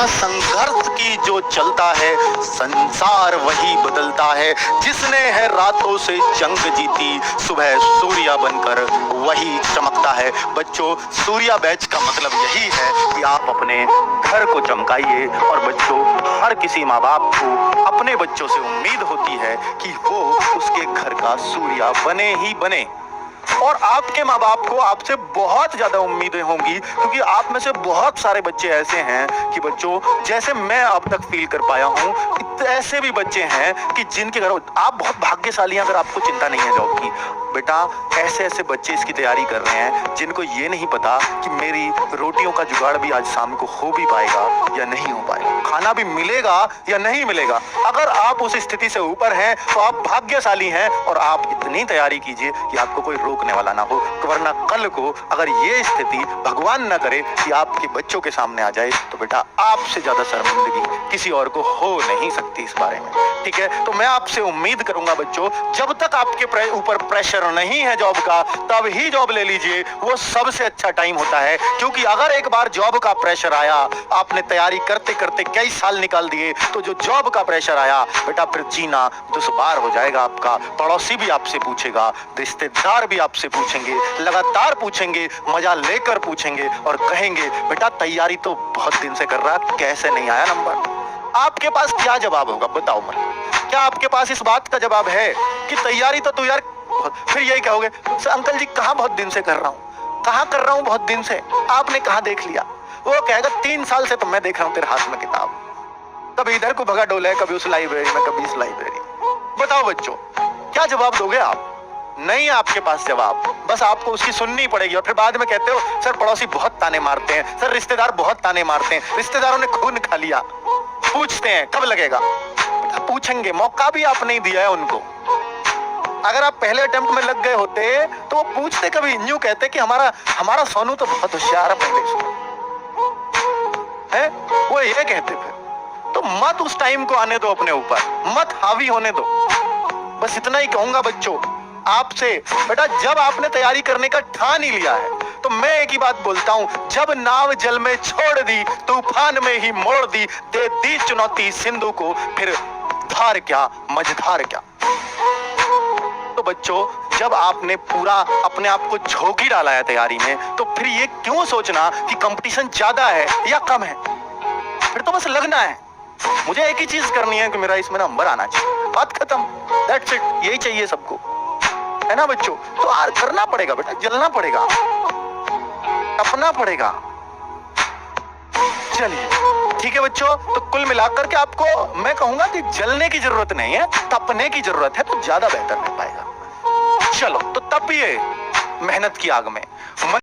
संघर्ष की जो चलता है, संसार वही बदलता है। जिसने है रातों से जंग जीती, सुबह सूर्या बनकर वही चमकता है। बच्चों, सूर्या बैच का मतलब यही है कि आप अपने घर को चमकाइए। और बच्चों, हर किसी माँ बाप को अपने बच्चों से उम्मीद होती है कि वो उसके घर का सूर्या बने ही बने। और आपके माँ बाप को आपसे बहुत ज्यादा उम्मीदें होंगी, क्योंकि आप में से बहुत सारे बच्चे ऐसे हैं कि बच्चों, जैसे मैं अब तक फील कर पाया हूँ, ऐसे भी बच्चे हैं कि जिनके घर आप बहुत भाग्यशाली हैं अगर आपको चिंता नहीं है जॉब की। बेटा, ऐसे ऐसे बच्चे इसकी तैयारी कर रहे हैं जिनको ये नहीं पता कि मेरी रोटियों का जुगाड़ भी आज शाम को हो भी पाएगा या नहीं हो पाएगा, खाना भी मिलेगा या नहीं मिलेगा। अगर आप उस स्थिति से ऊपर हैं तो आप भाग्यशाली हैं, और आप इतनी तैयारी कीजिए कि आपको कोई रोकने वाला ना हो। वरना कल को अगर ये स्थिति भगवान ना करे कि आपके बच्चों के सामने आ जाए, तो बेटा आपसे ज्यादा शर्मिंदगी किसी और को हो नहीं सकती इस बारे में। ठीक है, तो मैं आपसे उम्मीद करूंगा बच्चों, जब तक आपके ऊपर प्रेशर नहीं है जॉब का, तब ही जॉब ले लीजिए। वो सबसे अच्छा टाइम होता है, क्योंकि अगर एक बार जॉब का प्रेशर आया, आपने तैयारी करते करते कई साल निकाल दिए, तो जो जॉब का प्रेशर आया बेटा, फिर जीना दुश्वार हो जाएगा आपका। पड़ोसी भी आपसे पूछेगा, रिश्तेदार भी आपसे पूछेंगे, लगातार पूछेंगे, मजा लेकर पूछेंगे और कहेंगे बेटा तैयारी तो बहुत दिन से कर रहा, कैसे नहीं आया नंबर। आपके पास क्या जवाब होगा बताओ मुझे? क्या आपके पास इस बात का जवाब है कि तैयारी तो तू यार, फिर यही कहोगे अंकल जी कहाँ बहुत दिन से कर रहा हूँ, कहाँ कर रहा हूँ बहुत दिन से, आपने कहाँ देख लिया? वो कहेगा 3 साल से तो मैं देख रहा हूँ तेरे हाथ में किताब, कभी इधर को भगा डोला है, कभी उस लाइब्रेरी में, कभी इस लाइब्रेरी में। बताओ बच्चों, क्या जवाब दोगे आप? नहीं है आपके पास जवाब, बस आपको उसकी सुननी पड़ेगी। और फिर बाद में कहते हो सर पड़ोसी बहुत ताने मारते हैं, सर रिश्तेदार बहुत ताने मारते हैं, रिश्तेदारों ने खून खा लिया। पूछते हैं कब लगेगा? पूछेंगे, मौका भी आप नहीं दिया है उनको। अगर आप पहले अटेम्प्ट में लग गए होते तो वो पूछते कभी, यूं कहते कि हमारा सोनू तो बहुत होशियार है पहले से है, वो ये कहते फिर। तो मत उस टाइम को आने दो अपने ऊपर, मत हावी होने दो। बस इतना ही कहूंगा बच्चों आपसे, बेटा जब आपने तैयारी करने का ठान ही लिया है, तो मैं एक ही बात बोलता हूं, जब नाव जल में छोड़ दी, तूफान में ही मोड़ दी, दे दी चुनौती सिंधु को, फिर धार क्या मझधार क्या। तो बच्चों, जब आपने पूरा अपने आप को झोंक ही डाला है तैयारी में, तो फिर ये क्यों सोचना कि कंपटीशन ज्यादा है या कम है? फिर तो बस लगना है, मुझे एक ही चीज करनी है कि मेरा इसमें नंबर आना चाहिए, बात खत्म, दैट्स इट। यही चाहिए सबको, है ना बच्चों? तो करना पड़ेगा बेटा, जलना पड़ेगा, अपना पड़ेगा। चलिए ठीक है बच्चों, तो कुल मिलाकर के आपको मैं कहूंगा कि जलने की जरूरत नहीं है, तपने की जरूरत है, तो ज्यादा बेहतर रह पाएगा। चलो तो तपिए मेहनत की आग में।